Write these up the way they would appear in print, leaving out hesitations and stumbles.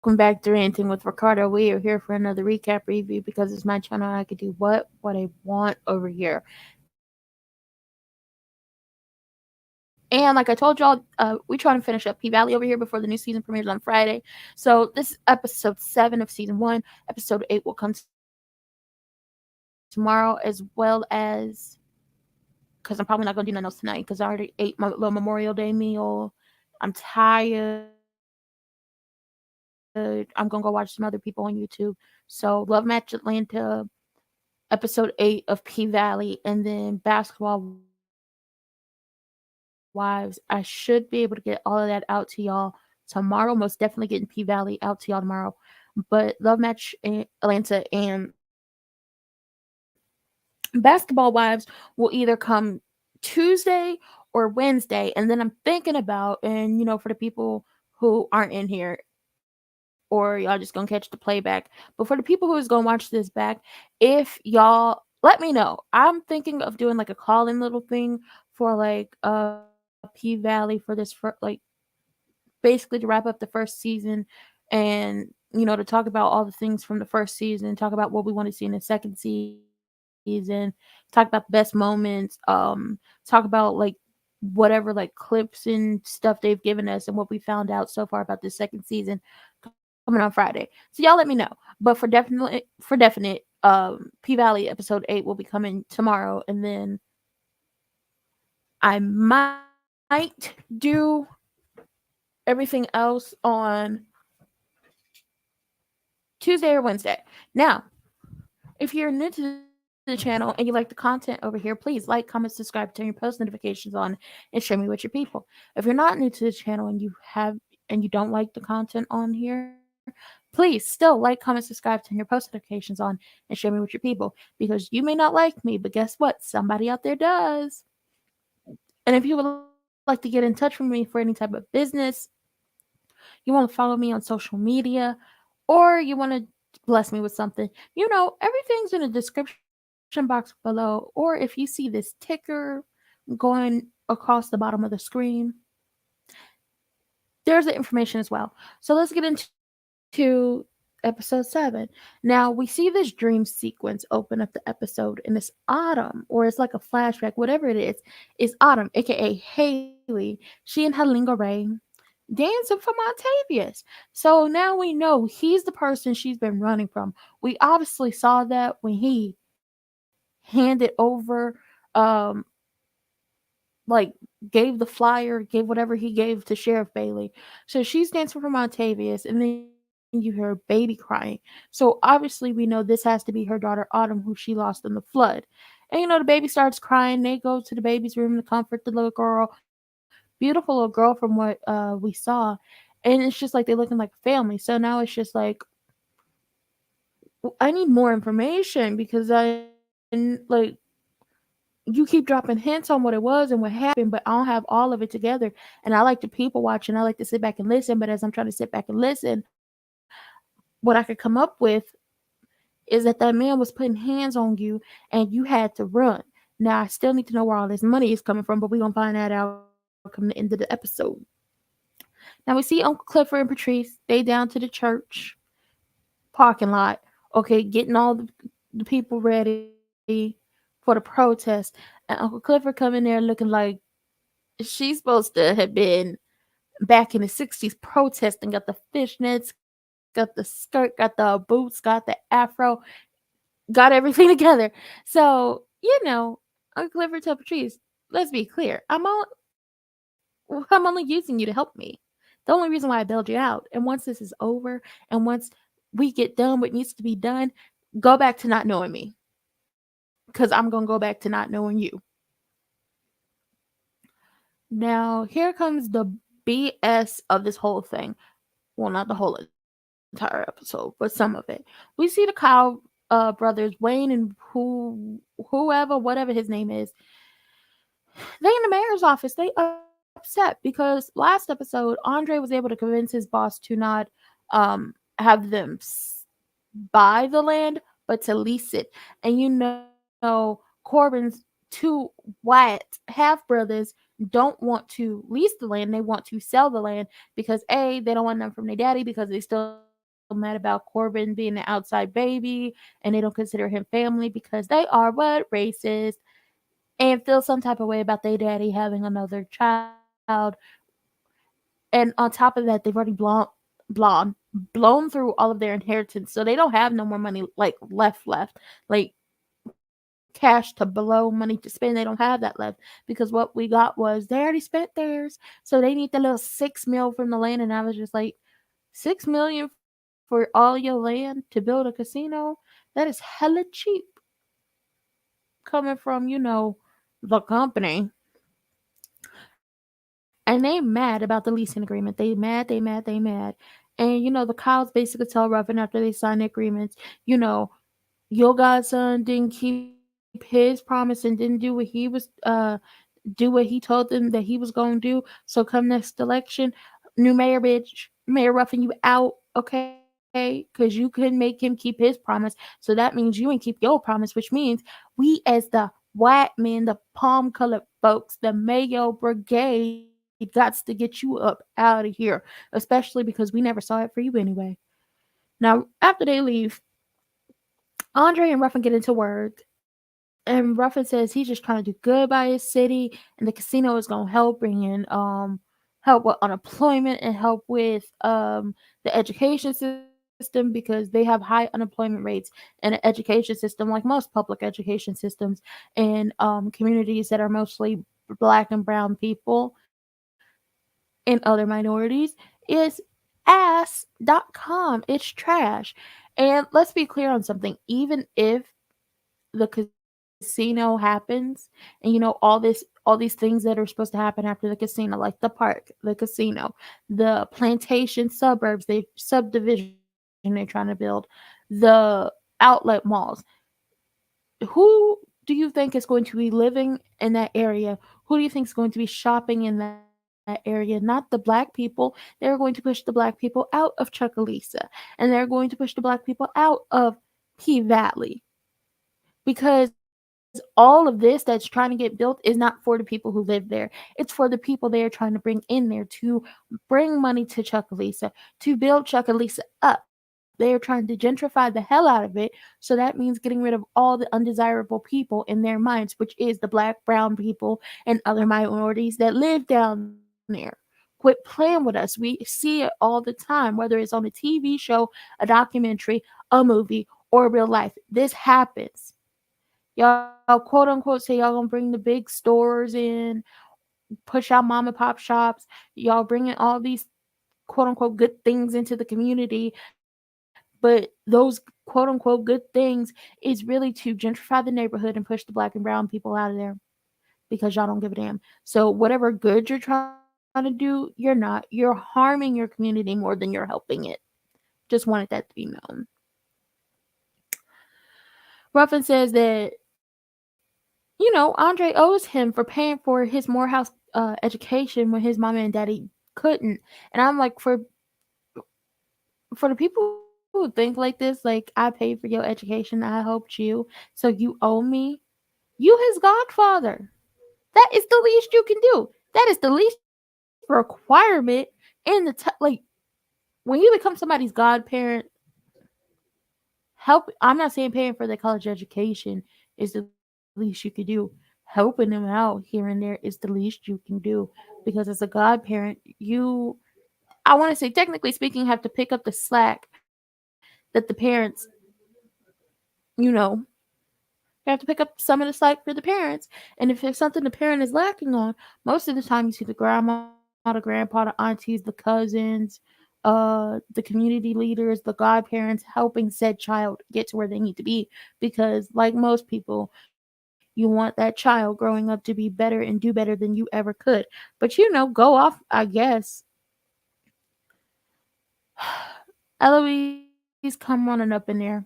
welcome back to Ranting with Ricardo. We are here for another recap review because it's my channel and I can do what I want over here. And like I told y'all, we try to finish up P Valley over here before the new season premieres on Friday. So this is episode 7 of season 1. Episode 8 will come tomorrow, as well as because I'm probably not gonna do nothing else tonight because I already ate my little Memorial Day meal. I'm tired. I'm gonna go watch some other people on YouTube. So Love Match Atlanta, episode 8 of P Valley, and then Basketball Wives. I should be able to get all of that out to y'all tomorrow. Most definitely getting P Valley out to y'all tomorrow. But Love Match Atlanta and Basketball Wives will either come Tuesday or Wednesday. And then I'm thinking about, and for the people who aren't in here, or y'all just gonna catch the playback. But for the people who is gonna watch this back, if y'all let me know. I'm thinking of doing like a call-in little thing for like P Valley for this for like basically to wrap up the first season and to talk about all the things from the first season, talk about what we want to see in the second season, talk about the best moments, talk about like whatever like clips and stuff they've given us and what we found out so far about this second season coming on Friday. So y'all let me know. But for definite, P Valley episode 8 will be coming tomorrow, and then I might do everything else on Tuesday or Wednesday. Now, if you're new to the channel and you like the content over here, please like, comment, subscribe, turn your post notifications on, and share me with your people. If you're not new to the channel and you don't like the content on here, please still like, comment, subscribe, turn your post notifications on, and share me with your people. Because you may not like me, but guess what? Somebody out there does. And if you would like to get in touch with me for any type of business, you want to follow me on social media, or you want to bless me with something, everything's in the description box below. Or if you see this ticker going across the bottom of the screen, there's the information as well. So let's get into episode 7. Now we see this dream sequence open up the episode, and it's Autumn, or it's like a flashback, whatever it is Autumn, aka Haley. She and her lingerie dancing for Montavious. So now we know he's the person she's been running from. We obviously saw that when he handed over, um, like gave the flyer, gave whatever he gave to Sheriff Bailey. So she's dancing for Montavious, and then you hear baby crying. So obviously we know this has to be her daughter Autumn, who she lost in the flood. And the baby starts crying. They go to the baby's room to comfort the little girl. Beautiful little girl from what we saw. And it's just like they're looking like family. So now it's just like I need more information because you keep dropping hints on what it was and what happened, but I don't have all of it together. And I like to people watch and I like to sit back and listen. But as I'm trying to sit back and listen, what I could come up with is that man was putting hands on you and you had to run. Now I still need to know where all this money is coming from, but we're gonna find that out come the end of the episode. Now we see Uncle Clifford and Patrice, they down to the church parking lot, okay, getting all the people ready for the protest. And Uncle Clifford come in there looking like she's supposed to have been back in the 60s protesting, got the fishnets, got the skirt, got the boots, got the afro, got everything together. So, Uncle Clifford told Patrice, let's be clear, I'm only using you to help me. The only reason why I bailed you out. And once this is over and once we get done what needs to be done, go back to not knowing me. Because I'm going to go back to not knowing you. Now, here comes the BS of this whole thing. Well, not the whole entire episode, but some of it. We see the Kyle brothers, Wayne and whoever, whatever his name is, they in the mayor's office. They upset because last episode Andre was able to convince his boss to not have them buy the land, but to lease it. And Corbin's two white half brothers don't want to lease the land. They want to sell the land because A, they don't want none from their daddy because they still in the family. mad about Corbin being an outside baby and they don't consider him family because they are what? Racist. And feel some type of way about their daddy having another child. And on top of that, they've already blown through all of their inheritance. So they don't have no more money like left. Like cash to blow, money to spend. They don't have that left because what we got was they already spent theirs. So they need the little 6 mil from the land. And I was just like, 6 million for all your land to build a casino? That is hella cheap coming from, the company. And they mad about the leasing agreement. They mad. And the cows basically tell Ruffin after they sign the agreements, your godson didn't keep his promise and didn't do what he was do what he told them that he was going to do. So come next election, new mayor bitch, Mayor Ruffin, you out, okay? Because you couldn't make him keep his promise. So that means you ain't keep your promise, which means we as the white men, the palm colored folks, the Mayo Brigade, got to get you up out of here, especially because we never saw it for you anyway. Now, after they leave, Andre and Ruffin get into words, and Ruffin says he's just trying to do good by his city, and the casino is gonna help bring in help with unemployment and help with the education system because they have high unemployment rates in an education system like most public education systems in communities that are mostly black and brown people and other minorities is ass.com. It's trash. And let's be clear on something. Even if the casino happens and all these things that are supposed to happen after the casino, like the park, the casino, the plantation suburbs, they subdivision they're trying to build, the outlet malls, who do you think is going to be living in that area? Who do you think is going to be shopping in that area? Not the black people. They're going to push the black people out of Chucalissa, and they're going to push the black people out of P Valley, because all of this that's trying to get built is not for the people who live there. It's for the people they are trying to bring in there to bring money to Chucalissa, to build Chucalissa up. They are trying to gentrify the hell out of it. So that means getting rid of all the undesirable people in their minds, which is the black, brown people, and other minorities that live down there. Quit playing with us. We see it all the time, whether it's on a TV show, a documentary, a movie, or real life. This happens. Y'all quote unquote say y'all gonna bring the big stores in, push out mom and pop shops. Y'all bringing all these quote unquote good things into the community, but those quote unquote good things is really to gentrify the neighborhood and push the black and brown people out of there because y'all don't give a damn. So whatever good you're trying to do, you're not. You're harming your community more than you're helping it. Just wanted that to be known. Ruffin says that Andre owes him for paying for his Morehouse education when his mama and daddy couldn't. And I'm like, for the people who think like this, like I paid for your education, I helped you, so you owe me. You his godfather. That is the least you can do. That is the least requirement in the like when you become somebody's godparent. Help. I'm not saying paying for their college education is the least you could do. Helping them out here and there is the least you can do because as a godparent, you, I want to say technically speaking, have to pick up the slack that the parents, you know, you have to pick up some of the slack for the parents. And if it's something the parent is lacking on, most of the time you see the grandma, the grandpa, the aunties, the cousins, the community leaders, the godparents helping said child get to where they need to be. Because, like most people, you want that child growing up to be better and do better than you ever could. But, go off, I guess. Eloise come running up in there.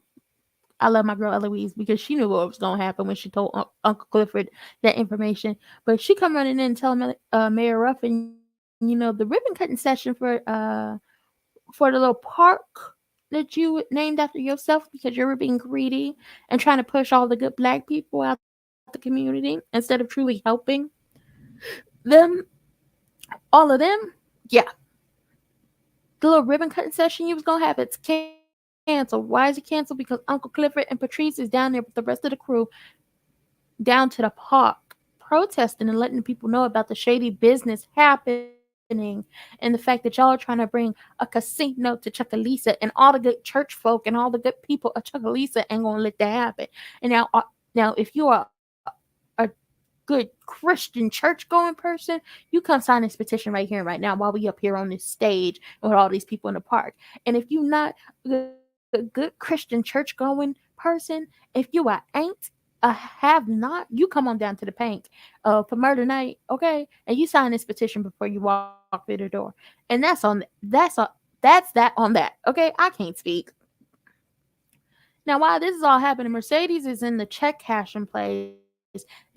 I love my girl Eloise because she knew what was gonna happen when she told Uncle Clifford that information. But she come running in and tell Mayor Ruffin, the ribbon cutting session for the little park that you named after yourself because you were being greedy and trying to push all the good black people out the community instead of truly helping them, all of them. Yeah, the little ribbon cutting session you was gonna have, it's canceled. Why is it canceled? Because Uncle Clifford and Patrice is down there with the rest of the crew down to the park protesting and letting the people know about the shady business happening and the fact that y'all are trying to bring a casino to Chucalissa and all the good church folk and all the good people of Chucalissa ain't gonna let that happen. And now if you are a good Christian church going person, you come sign this petition right here and right now while we up here on this stage with all these people in the park. And if you not a good Christian church going person, if you ain't have not, you come on down to the bank for murder night, okay? And you sign this petition before you walk through the door. And that's that on that, okay? I can't speak. Now, while this is all happening, Mercedes is in the check cashing place,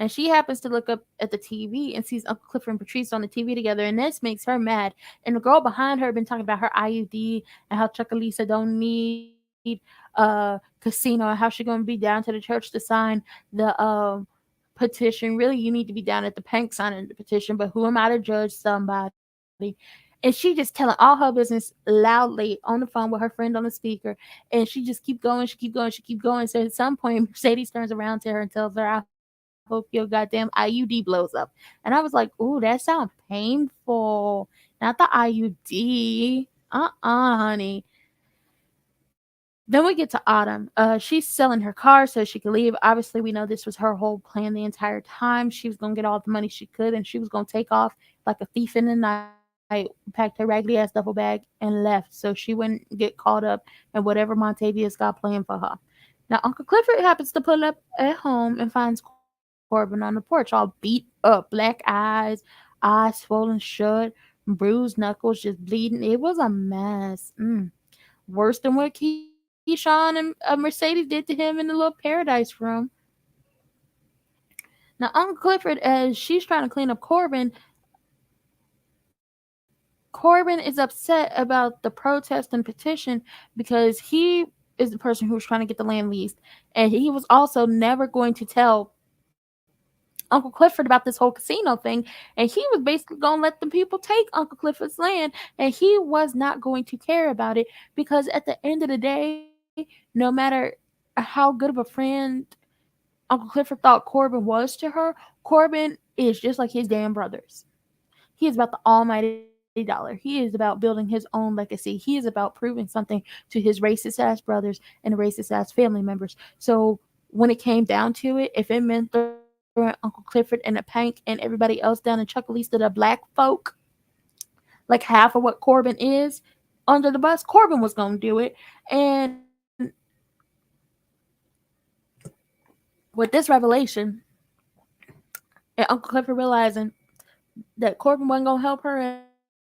and she happens to look up at the TV and sees Uncle Clifford and Patrice on the TV together, and this makes her mad. And the girl behind her been talking about her IUD and how Chucalissa don't need casino and how she gonna be down to the church to sign the petition. Really, you need to be down at the bank signing the petition, but who am I to judge somebody? And she just telling all her business loudly on the phone with her friend on the speaker, and she just keep going, she keep going, she keep going. So at some point, Mercedes turns around to her and tells her, "I hope your goddamn IUD blows up." And I was like, "Ooh, that sounds painful. Not the IUD. Honey." Then we get to Autumn. She's selling her car so she could leave. Obviously, we know this was her whole plan the entire time. She was gonna get all the money she could, and she was gonna take off like a thief in the night, packed her raggedy ass duffel bag, and left so she wouldn't get caught up in whatever Montavious got playing for her. Now, Uncle Clifford happens to pull up at home and finds Corbin on the porch, all beat up, black eyes swollen shut, bruised knuckles just bleeding. It was a mess. Worse than what Keyshawn and Mercedes did to him in the little paradise room. Now, Uncle Clifford, as she's trying to clean up Corbin is upset about the protest and petition because he is the person who was trying to get the land leased. And he was also never going to tell Uncle Clifford about this whole casino thing. And he was basically going to let the people take Uncle Clifford's land. And he was not going to care about it because at the end of the day, no matter how good of a friend Uncle Clifford thought Corbin was to her, Corbin is just like his damn brothers. He is about the almighty dollar. He is about building his own legacy. He is about proving something to his racist ass brothers and the racist ass family members. So when it came down to it, if it meant throwing Uncle Clifford and the Pank and everybody else down in Chucalissa, the black folk, like half of what Corbin is, under the bus, Corbin was going to do it. And with this revelation, and Uncle Clifford realizing that Corbin wasn't gonna help her at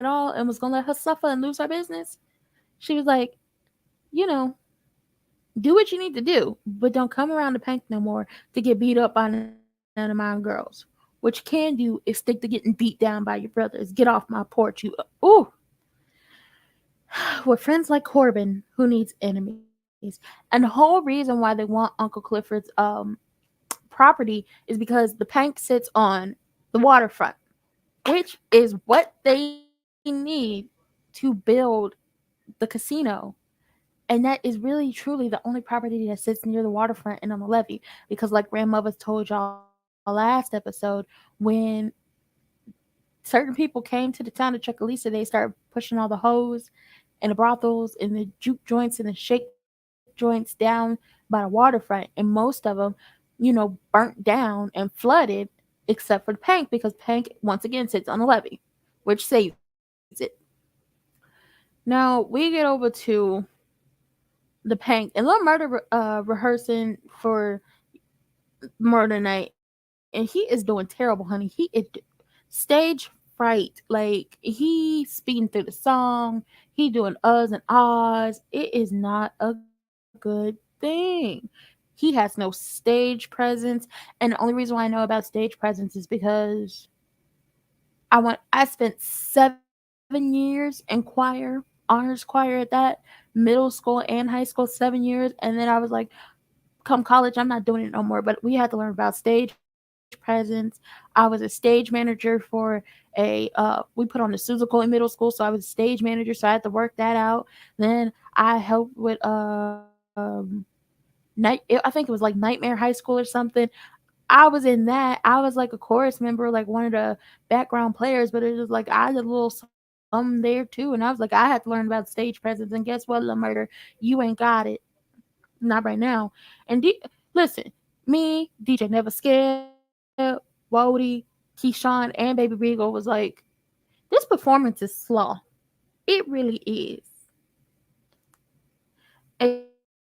all and was gonna let her suffer and lose her business, she was like, you know, do what you need to do, but don't come around the bank no more to get beat up by none of my girls. What you can do is stick to getting beat down by your brothers. Get off my porch, you. Ooh, with friends like Corbin, who needs enemies? And the whole reason why they want Uncle Clifford's property is because the bank sits on the waterfront, which is what they need to build the casino. And that is really truly the only property that sits near the waterfront and on the levee. Because, like grandmother told y'all last episode, when certain people came to the town of Chucalissa, they started pushing all the hoes and the brothels and the juke joints and the shake joints down by the waterfront. And most of them, burnt down and flooded, except for the Pank, because Pank, once again, sits on the levee, which saves it. Now, we get over to the Pank and little murder rehearsing for murder night, and he is doing terrible, honey. He is stage fright. Like, he speeding through the song, he doing uhs and ahs. It is not a good thing. He has no stage presence, and the only reason why I know about stage presence is because I spent 7 years in choir, honors choir at that, middle school and high school, 7 years, and then I was like, come college, I'm not doing it no more. But we had to learn about stage presence presence. I was a stage manager for we put on the Suzuko in middle school, so I was a stage manager, so I had to work that out. Then I helped with I think it was like Nightmare High School or something. I was in that. I was like a chorus member, like one of the background players, but it was like I did a little something there too. And I was like, I had to learn about stage presence. And guess what, La Murder? You ain't got it. Not right now. Listen, me, DJ Never Scared, Wody, Keyshawn, and Baby Regal was like, this performance is slaw. It really is. And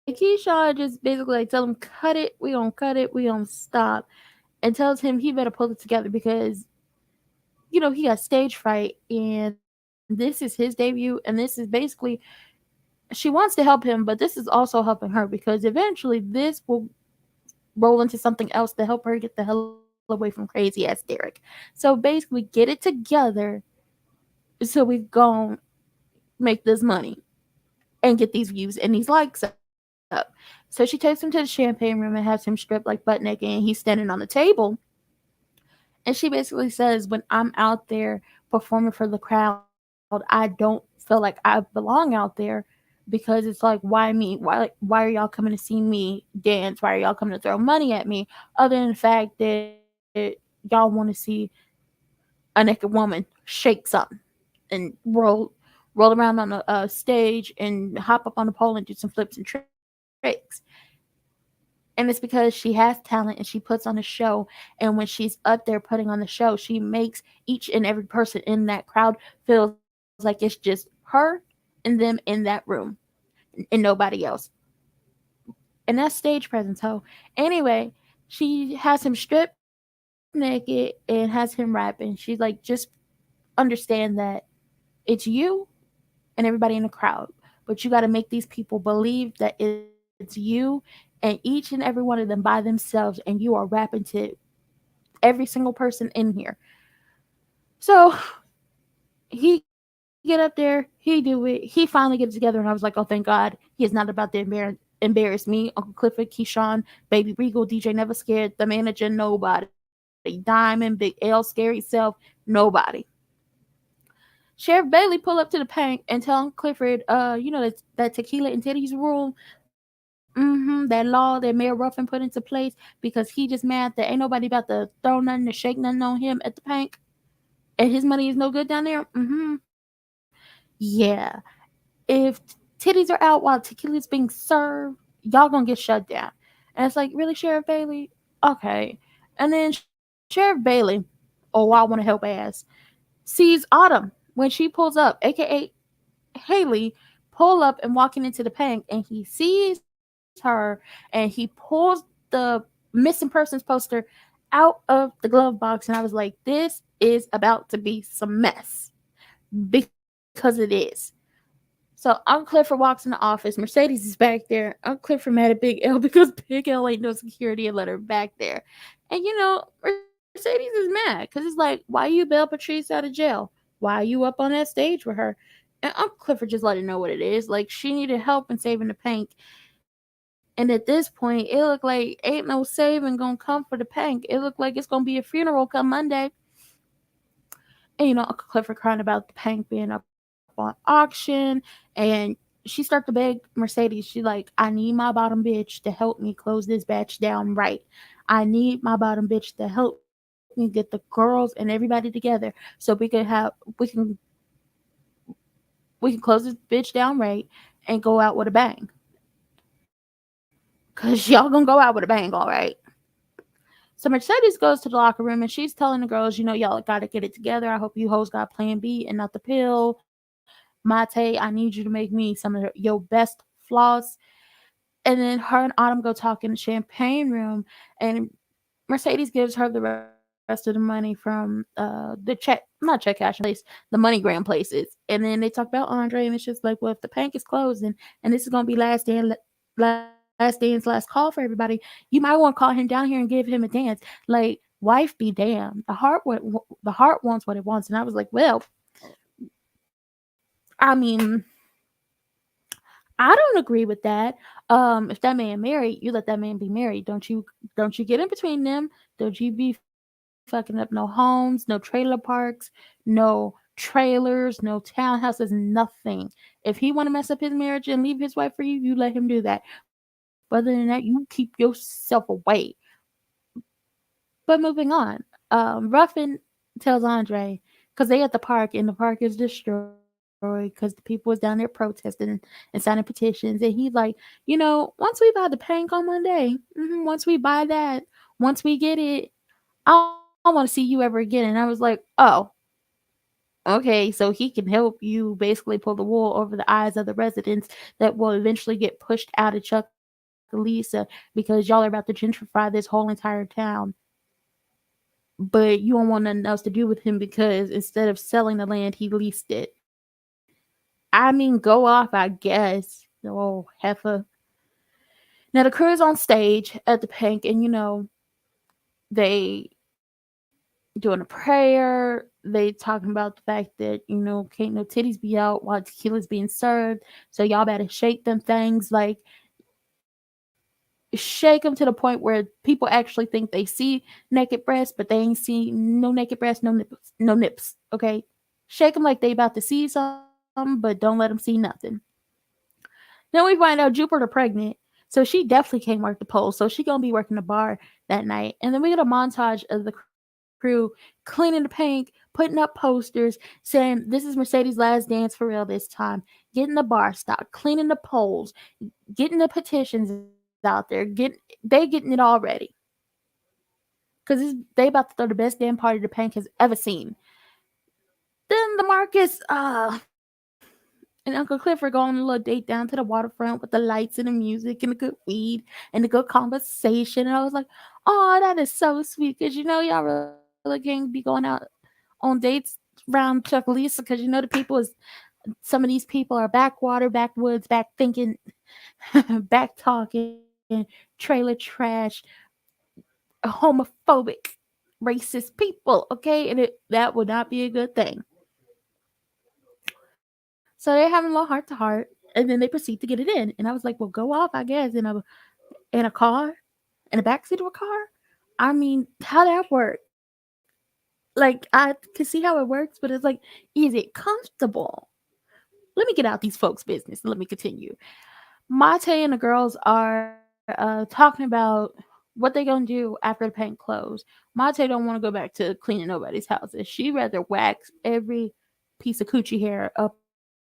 Keyshawn just basically like tell him, cut it, we gonna cut it, we gonna stop. And tells him he better pull it together because he got stage fright and this is his debut and this is basically she wants to help him, but this is also helping her because eventually this will roll into something else to help her get the hell away from crazy ass Derek. So basically get it together so we gon' make this money and get these views and these likes up. So she takes him to the champagne room and has him stripped like butt naked and he's standing on the table. And she basically says, when I'm out there performing for the crowd, I don't feel like I belong out there because it's like, why me? Why are y'all coming to see me dance? Why are y'all coming to throw money at me? Other than the fact that y'all want to see a naked woman shake something and roll around on the stage and hop up on the pole and do some flips and tricks. And it's because she has talent and she puts on a show. And when she's up there putting on the show, she makes each and every person in that crowd feels like it's just her and them in that room and nobody else. And that's stage presence, ho. Anyway, she has him stripped naked and has him rapping. She's like, just understand that it's you and everybody in the crowd, but you got to make these people believe that it's you and each and every one of them by themselves, and you are rapping to every single person in here. So he get up there, he do it, he finally get it together, and I was like, oh, thank God, he is not about to embarrass me, Uncle Clifford, Keyshawn, Baby Regal, DJ Never Scared, the manager, nobody. Diamond, Big L, Scary Self, nobody. Sheriff Bailey pull up to the bank and tell Uncle Clifford, that tequila and titties rule, that law that Mayor Ruffin put into place because he just mad that ain't nobody about to throw nothing or shake nothing on him at the bank, and his money is no good down there. Yeah. If titties are out while tequila's being served, y'all gonna get shut down. And it's like, really, Sheriff Bailey? Okay. And then Sheriff Bailey, oh, I want to help ass, sees Autumn when she pulls up, aka Haley, pull up and walking into the bank, and he sees her and he pulls the missing persons poster out of the glove box. And I was like, this is about to be some mess because it is. So Uncle Clifford walks in the office. Mercedes is back there. Uncle Clifford mad at Big L because Big L ain't no security and let her back there. And Mercedes is mad because it's like, why you bail Patrice out of jail? Why you up on that stage with her? And Uncle Clifford just let her know what it is. Like, she needed help in saving the bank. And at this point, it looked like ain't no saving gonna come for the bank. It looked like it's gonna be a funeral come Monday. And Uncle Clifford crying about the bank being up on auction. And she start to beg Mercedes. She like, I need my bottom bitch to help me close this batch down right. I need my bottom bitch to help me get the girls and everybody together so we can close this bitch down right and go out with a bang. Cause y'all gonna go out with a bang, all right. So Mercedes goes to the locker room and she's telling the girls, y'all gotta get it together. I hope you hoes got plan B and not the pill. Mate, I need you to make me some of your best floss. And then her and Autumn go talk in the champagne room, and Mercedes gives her the rest of the money from the check, not check cash and place, the MoneyGram places. And then they talk about Andre, and it's just like, well, if the bank is closing and this is gonna be last day and last call for everybody, you might want to call him down here and give him a dance. Like, wife be damned. The heart wants what it wants. And I was like, well, I mean, I don't agree with that. If that man married, you let that man be married. Don't you get in between them. Don't you be fucking up no homes, no trailer parks, no trailers, no townhouses, nothing. If he want to mess up his marriage and leave his wife for you, you let him do that. But other than that, you keep yourself away. But moving on, Ruffin tells Andre, because they at the park and the park is destroyed because the people was down there protesting and signing petitions, and he's like, once we buy the paint on Monday, once we buy that, once we get it, I don't want to see you ever again. And I was like, oh, okay, so he can help you basically pull the wool over the eyes of the residents that will eventually get pushed out of Chuckalissa because y'all are about to gentrify this whole entire town. But you don't want nothing else to do with him because instead of selling the land, he leased it. I mean, go off, I guess. Oh, heifer. Now the crew is on stage at the Pink, and they doing a prayer. They talking about the fact that can't no titties be out while tequila's being served. So y'all better shake them things, like shake them to the point where people actually think they see naked breasts, but they ain't see no naked breasts, no nips. Okay, shake them like they about to see something, but don't let them see nothing. Then we find out Jupiter pregnant, so she definitely can't work the pole. So she gonna be working the bar that night. And then we get a montage of the crew cleaning the paint, putting up posters saying this is Mercedes' last dance for real this time. Getting the bar stocked, cleaning the poles, getting the petitions out there. They getting it all ready. Cause they about to throw the best damn party the Pank has ever seen. Then the Marcus and Uncle Clifford go on a little date down to the waterfront with the lights and the music and the good weed and the good conversation. And I was like, oh, that is so sweet. Cause y'all really can't be going out on dates around Chuckalissa because the people is some of these people are backwater, backwoods, back thinking, back talking, trailer trash, homophobic, racist people. Okay, and that would not be a good thing. So they're having a little heart to heart, and then they proceed to get it in. And I was like, well, go off, I guess, in a car, in the backseat of a car. I mean, how that work? Like, I can see how it works, but it's like, is it comfortable? Let me get out these folks' business. Let me continue. Mate and the girls are talking about what they gonna do after the paint closed. Mate don't want to go back to cleaning nobody's houses. She rather wax every piece of coochie hair up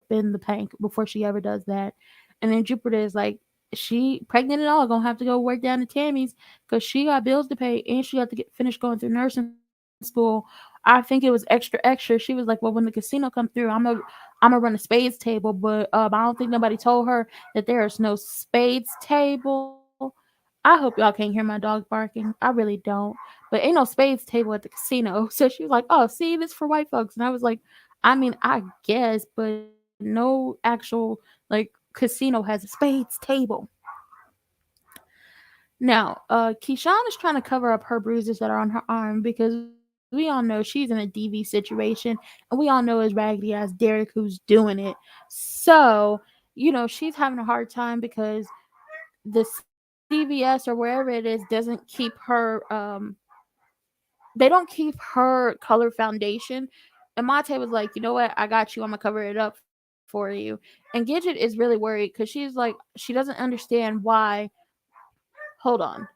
in the paint before she ever does that. And then Jupiter is like, she pregnant and all gonna have to go work down at Tammy's because she got bills to pay and she got to get finished going through nursing school. I think it was extra. She was like, well, when the casino come through, I'm gonna run a spades table, but I don't think nobody told her that there is no spades table. I hope y'all can't hear my dog barking. I really don't. But ain't no spades table at the casino. So she was like, oh, see, this for white folks. And I was like, I mean, I guess, but no actual, like, casino has a spades table. Now, Keyshawn is trying to cover up her bruises that are on her arm because we all know she's in a DV situation, and we all know it's raggedy ass Derek who's doing it. So, she's having a hard time because the CVS or wherever it is doesn't keep they don't keep her color foundation. And Mate was like, you know what? I got you. I'm gonna cover it up for you. And Gidget is really worried because she's like, she doesn't understand why. Hold on.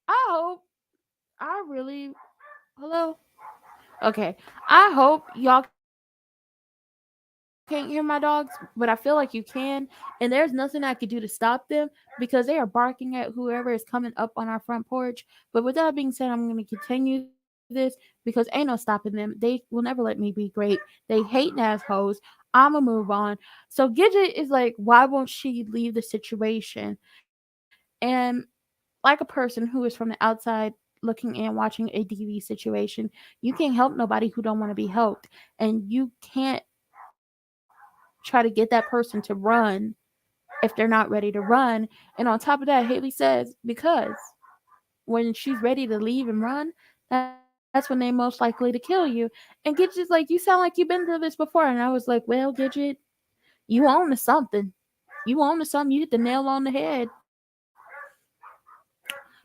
I hope. I really. Hello. Okay. I hope y'all can't hear my dogs, but I feel like you can. And there's nothing I could do to stop them because they are barking at whoever is coming up on our front porch. But with that being said, I'm going to continue this because ain't no stopping them. They will never let me be great. They hating assholes. I'ma move on. So Gidget is like, why won't she leave the situation? And like a person who is from the outside looking in, watching a DV situation, you can't help nobody who don't want to be helped, and you can't try to get that person to run if they're not ready to run. And on top of that, Haley says, because when she's ready to leave and run, that's when they most likely to kill you. And Gidget's like, you sound like you've been through this before. And I was like, well, Gidget, you own to something. You own to something. You hit the nail on the head.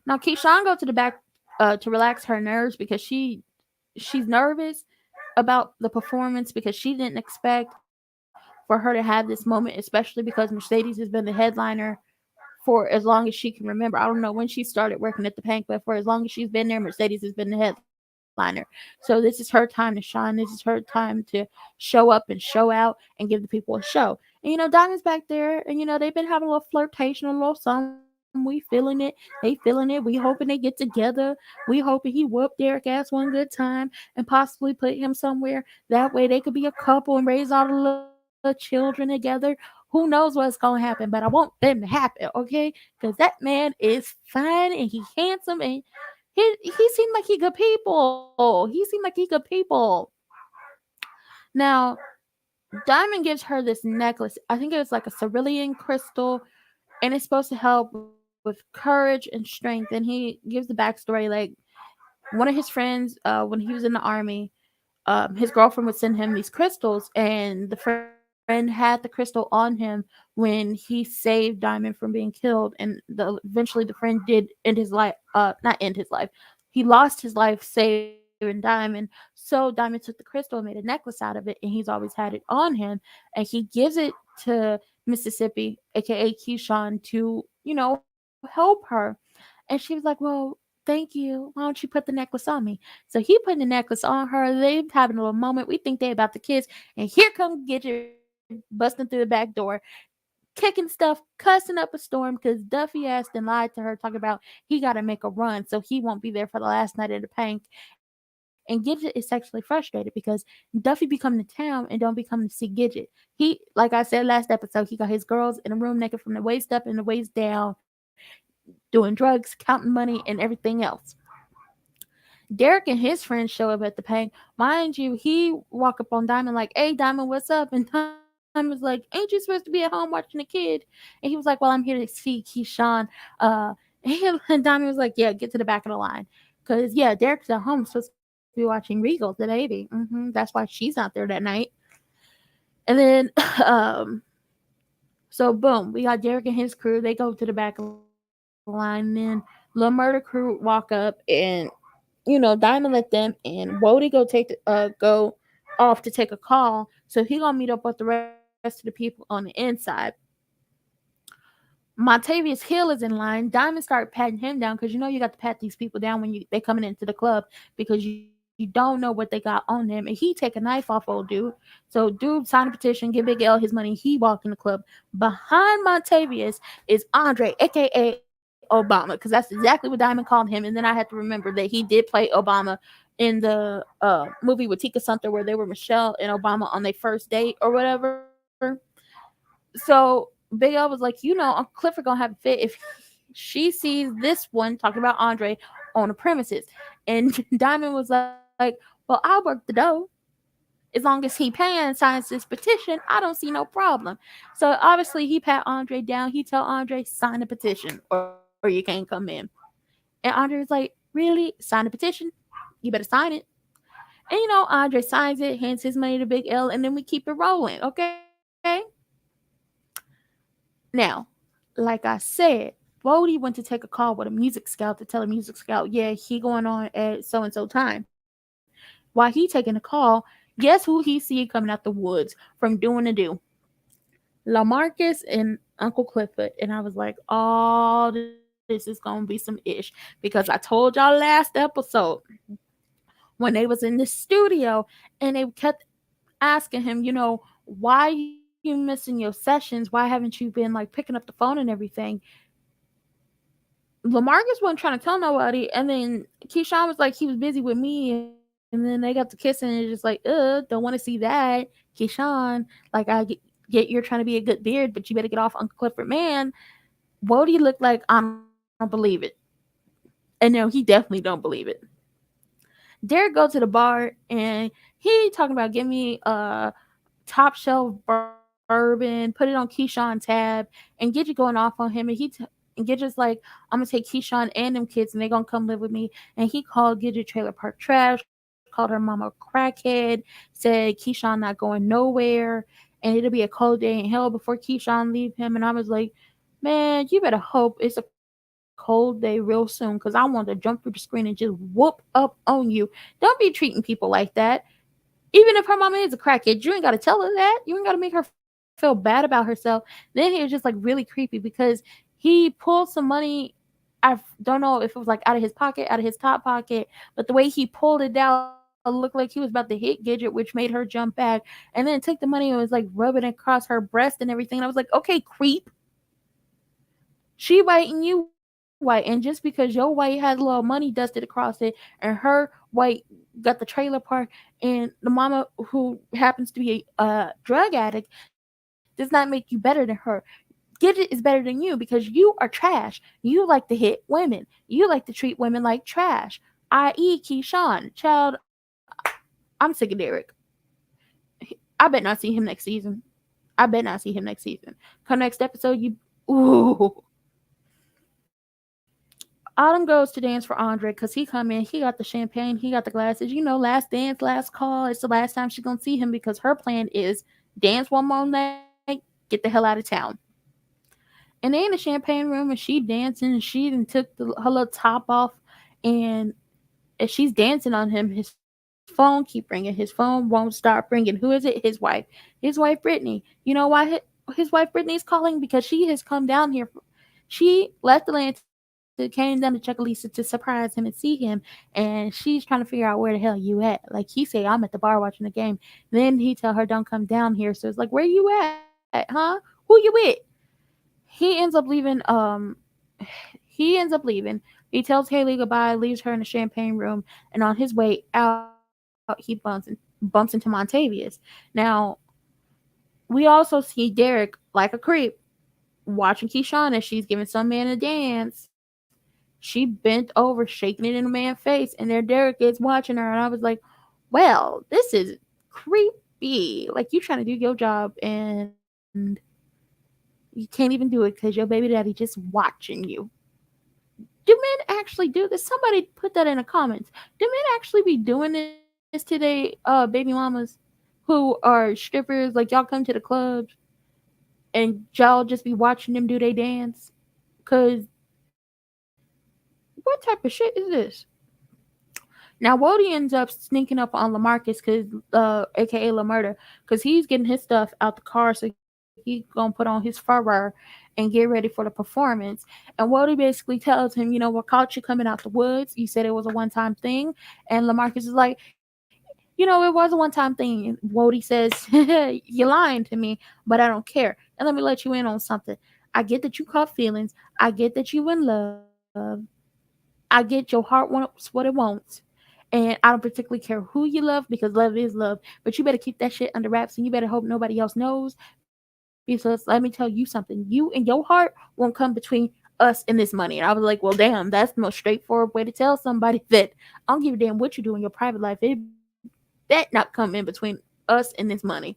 Now Keyshawn go to the back to relax her nerves because she's nervous about the performance because she didn't expect for her to have this moment, especially because Mercedes has been the headliner for as long as she can remember. I don't know when she started working at the Pank, but for as long as she's been there, Mercedes has been the headliner. So this is her time to shine. This is her time to show up and show out and give the people a show. And Diamond's back there, and they've been having a little flirtation, a little something. We feeling it. They feeling it. We hoping they get together. We hoping he whoop Derek ass one good time and possibly put him somewhere. That way they could be a couple and raise all the little children together. Who knows what's gonna happen, but I want them to happen, okay? Because that man is fine and he handsome and he seemed like he good people. He seemed like he good people. Now, Diamond gives her this necklace. I think it was like a cerulean crystal, and it's supposed to help with courage and strength. And he gives the backstory like one of his friends, when he was in the army, his girlfriend would send him these crystals, and the friend had the crystal on him when he saved Diamond from being killed, and eventually the friend did end his life. Not end his life. He lost his life saving Diamond. So Diamond took the crystal and made a necklace out of it, and he's always had it on him, and he gives it to Mississippi, aka Keyshawn, to help her. And she was like, "Well, thank you. Why don't you put the necklace on me?" So he put the necklace on her. They having a little moment. We think they about to kiss, and here comes Gidget busting through the back door, kicking stuff, cussing up a storm because Duffy asked and lied to her, talking about he got to make a run so he won't be there for the last night at the Pank. And Gidget is sexually frustrated because Duffy be coming to town and don't be coming to see Gidget. Like I said last episode, he got his girls in a room naked from the waist up and the waist down, doing drugs, counting money, and everything else. Derek and his friends show up at the Pank. Mind you, he walk up on Diamond like, "Hey, Diamond, what's up?" And Diamond was like, "Ain't you supposed to be at home watching the kid?" And he was like, "Well, I'm here to see Keyshawn." And Diamond was like, "Yeah, get to the back of the line." Because, yeah, Derek's at home supposed to be watching Regal, the baby. That's why she's not there that night. And then, so boom, we got Derek and his crew. They go to the back of the line. And then the murder crew walk up, and Diamond let them, and Wody go off to take a call. So he gonna meet up with the rest of the people on the inside. Montavious Hill is in line. Diamond started patting him down because you got to pat these people down when they coming into the club because you don't know what they got on them. And he take a knife off old dude. So dude signed a petition, give Big L his money. He walk in the club. Behind Montavious is Andre, aka Obama, because that's exactly what Diamond called him. And then I had to remember that he did play Obama in the movie with Tika Sumpter where they were Michelle and Obama on their first date or whatever. So Big L was like, Uncle Clifford gonna have a fit if she sees this one talking about Andre on the premises. And Diamond was like, "Well, I'll work the dough. As long as he paying signs this petition, I don't see no problem." So obviously he pat Andre down. He tell Andre, "Sign the petition or you can't come in." And Andre was like, "Really? Sign the petition? You better sign it." And Andre signs it, hands his money to Big L, and then we keep it rolling, okay? Now, like I said, Bodie went to take a call with a music scout to tell a music scout, yeah, he going on at so and so time. While he taking the call, guess who he see coming out the woods from doing the do? LaMarcus and Uncle Clifford. And I was like, "Oh, this is gonna be some ish." Because I told y'all last episode when they was in the studio and they kept asking him, "Why you missing your sessions? Why haven't you been like picking up the phone and everything?" Lamarcus wasn't trying to tell nobody, and then Keyshawn was like he was busy with me, and then they got to kissing and it's just like, don't want to see that, Keyshawn. Like get you're trying to be a good beard, but you better get off Uncle Clifford, man. Wody looked like I don't believe it, and no, he definitely don't believe it. Derek go to the bar and he talking about give me a top shelf bourbon. bourbon, put it on Keyshawn tab, and Gidget going off on him, and and Gidget's like, I'm gonna take Keyshawn and them kids, and they gonna come live with me. And he called Gidget trailer park trash, called her mama a crackhead, said Keyshawn not going nowhere, and it'll be a cold day in hell before Keyshawn leave him. And I was like, man, you better hope it's a cold day real soon, because I want to jump through the screen and just whoop up on you. Don't be treating people like that. Even if her mama is a crackhead, you ain't got to tell her that. You ain't got to make her feel bad about herself. Then he was just like really creepy because he pulled some money. Don't know if it was like out of his pocket, out of his top pocket, but the way he pulled it down looked like he was about to hit Gidget, which made her jump back, and then took the money and was like rubbing it across her breast and everything. And I was like, okay, creep. She white and you white, and just because your white has a little money dusted across it and her white got the trailer park, and the mama who happens to be a drug addict does not make you better than her. Gidget is better than you because you are trash. You like to hit women. You like to treat women like trash. I.e. Keyshawn. Child, I'm sick of Derek. I bet not see him next season. I bet not see him next season. Come next episode, you ooh. Autumn goes to dance for Andre because he come in, he got the champagne, he got the glasses. You know, last dance, last call. It's the last time she's gonna see him because her plan is dance one more night, get the hell out of town. And they in the champagne room and she dancing and she even took her little top off, and as she's dancing on him, his phone keep ringing. His phone won't stop ringing. Who is it? His wife. His wife Brittany. You know why his wife Brittany is calling? Because she has come down here. She left Atlanta, came down to Chuckalisa to surprise him and see him, and she's trying to figure out where the hell you at. Like he say, I'm at the bar watching the game. Then he tell her don't come down here. So it's like, where you at, huh? Who you with? He ends up leaving. He ends up leaving. He tells Haley goodbye, leaves her in the champagne room, and on his way out, he bumps into Montavious. Now, we also see Derek, like a creep, watching Keyshawn as she's giving some man a dance. She bent over, shaking it in the man's face, and there Derek is watching her. And I was like, well, this is creepy. Like, you trying to do your job, and you can't even do it because your baby daddy just watching you. Do men actually do this? Somebody put that in the comments. Do men actually be doing this to their baby mamas who are strippers? Like, y'all come to the clubs and y'all just be watching them do their dance? Cause what type of shit is this? Now Wody ends up sneaking up on Lamarcus, aka LaMurda, cause he's getting his stuff out the car, so he gonna put on his furor and get ready for the performance. And Wody basically tells him, you know, what caught you coming out the woods? You said it was a one-time thing, and Lamarcus is like, you know, it was a one-time thing. And Wody says, you're lying to me, but I don't care. And let me let you in on something. I get that you caught feelings. I get that you in love. I get your heart wants what it wants. And I don't particularly care who you love because love is love. But you better keep that shit under wraps and you better hope nobody else knows. Because let me tell you something. You and your heart won't come between us and this money. And I was like, well, damn, that's the most straightforward way to tell somebody that I don't give a damn what you do in your private life. It bet not come in between us and this money.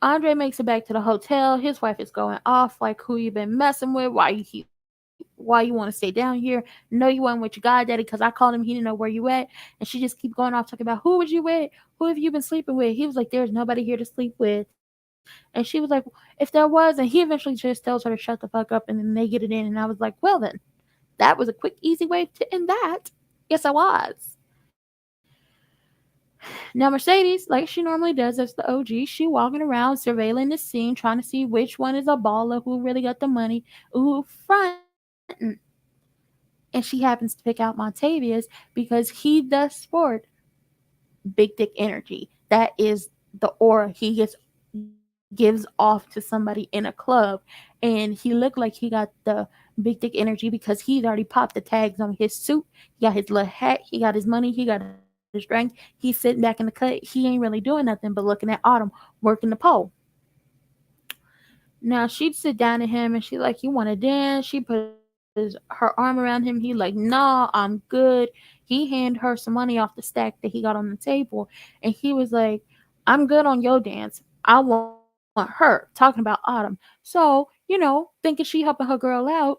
Andre makes it back to the hotel. His wife is going off like, who you been messing with? Why you want to stay down here? No, you weren't with your goddaddy because I called him. He didn't know where you at. And she just keep going off talking about, who was you with? Who have you been sleeping with? He was like, there's nobody here to sleep with. And she was like, if there was. And he eventually just tells her to shut the fuck up, and then they get it in. And I was like, well then, that was a quick, easy way to end that. Yes, I was. Now Mercedes, like she normally does as the OG, she walking around surveilling the scene, trying to see which one is a baller, who really got the money, who frontin'. And she happens to pick out Montavious because he does sport big dick energy. That is the aura he gives off to somebody in a club. And he looked like he got the big dick energy because he's already popped the tags on his suit. He got his little hat, he got his money, he got his drink. He's sitting back in the cut. He ain't really doing nothing but looking at Autumn working the pole. Now she'd sit down to him and she like, you want to dance? She put her arm around him. He like, nah, I'm good. He handed her some money off the stack that he got on the table, and he was like, I'm good on your dance. I want her, talking about Autumn. So, thinking she helping her girl out,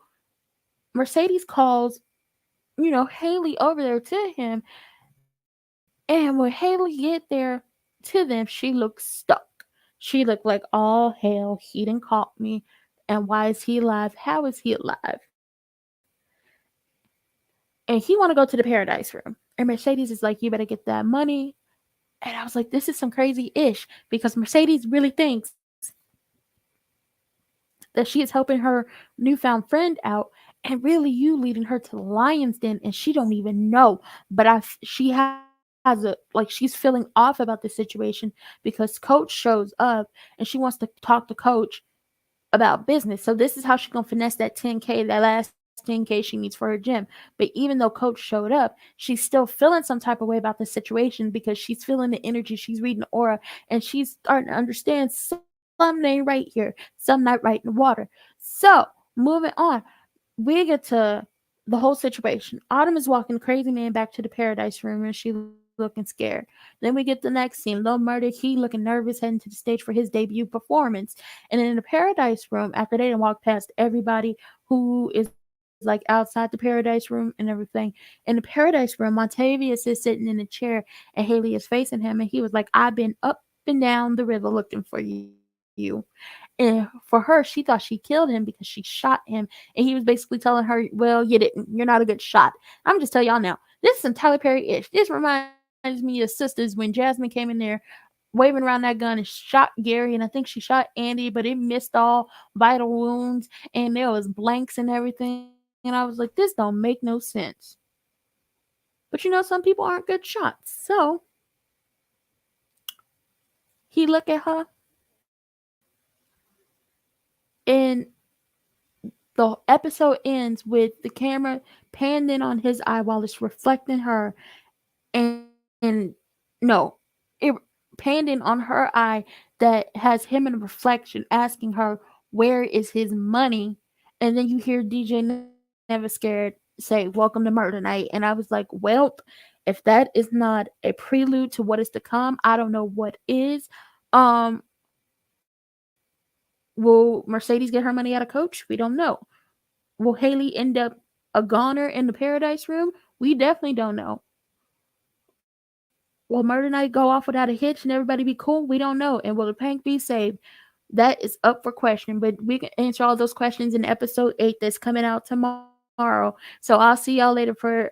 Mercedes calls, Haley over there to him. And when Haley get there to them, she looks stuck. She looked like, all hell, he done caught me. And why is he alive? How is he alive? And he want to go to the paradise room. And Mercedes is like, you better get that money. And I was like, this is some crazy ish because Mercedes really thinks that she is helping her newfound friend out, and really you leading her to the lion's den, and she don't even know. But she has she's feeling off about the situation because Coach shows up and she wants to talk to Coach about business. So this is how she gonna finesse that 10K, that last 10K she needs for her gym. But even though Coach showed up, she's still feeling some type of way about the situation because she's feeling the energy, she's reading the aura, and she's starting to understand something ain't right here, something not right in the water. So moving on, we get to the whole situation. Autumn is walking the crazy man back to the paradise room and she looking scared. Then we get the next scene. Lil Murder, he looking nervous, heading to the stage for his debut performance. And in the paradise room, after they done walk past everybody who is like outside the paradise room and everything, in the paradise room, Montavious is sitting in a chair and Haley is facing him, and he was like, I've been up and down the river looking for you. And for her, she thought she killed him because she shot him. And he was basically telling her, well, you didn't. You're not a good shot. I'm just telling y'all now, this is some Tyler Perry-ish. This reminds me of Sisters when Jasmine came in there waving around that gun and shot Gary. And I think she shot Andy, but it missed all vital wounds. And there was blanks and everything. And I was like, this don't make no sense. But some people aren't good shots. So he looked at her and the episode ends with the camera panned in on his eye while it's reflecting her, and no, it panned in on her eye that has him in a reflection asking her where is his money. And then you hear DJ Never Scared say welcome to murder night, and I was like, well, if that is not a prelude to what is to come, I don't know what is. um will Mercedes get her money out of Coach? We don't know. Will Haley end up a goner in the paradise room? We definitely don't know. Will Murder Night go off without a hitch and everybody be cool? We don't know. And will the Pank be saved? That is up for question. But we can answer all those questions in episode 8 that's coming out tomorrow. So I'll see y'all later for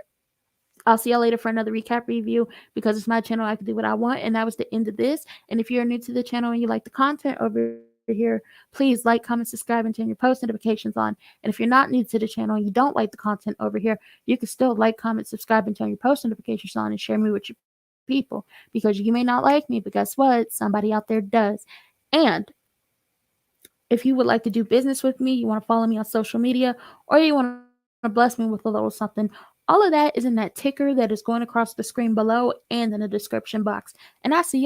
another recap review because it's my channel. I can do what I want. And that was the end of this. And if you're new to the channel and you like the content over here, please like, comment, subscribe, and turn your post notifications on. And if you're not new to the channel and you don't like the content over here, you can still like, comment, subscribe, and turn your post notifications on and share me with your people because you may not like me, but guess what? Somebody out there does. And if you would like to do business with me, you want to follow me on social media, or you want to bless me with a little something, all of that is in that ticker that is going across the screen below and in the description box. And I see y'all later.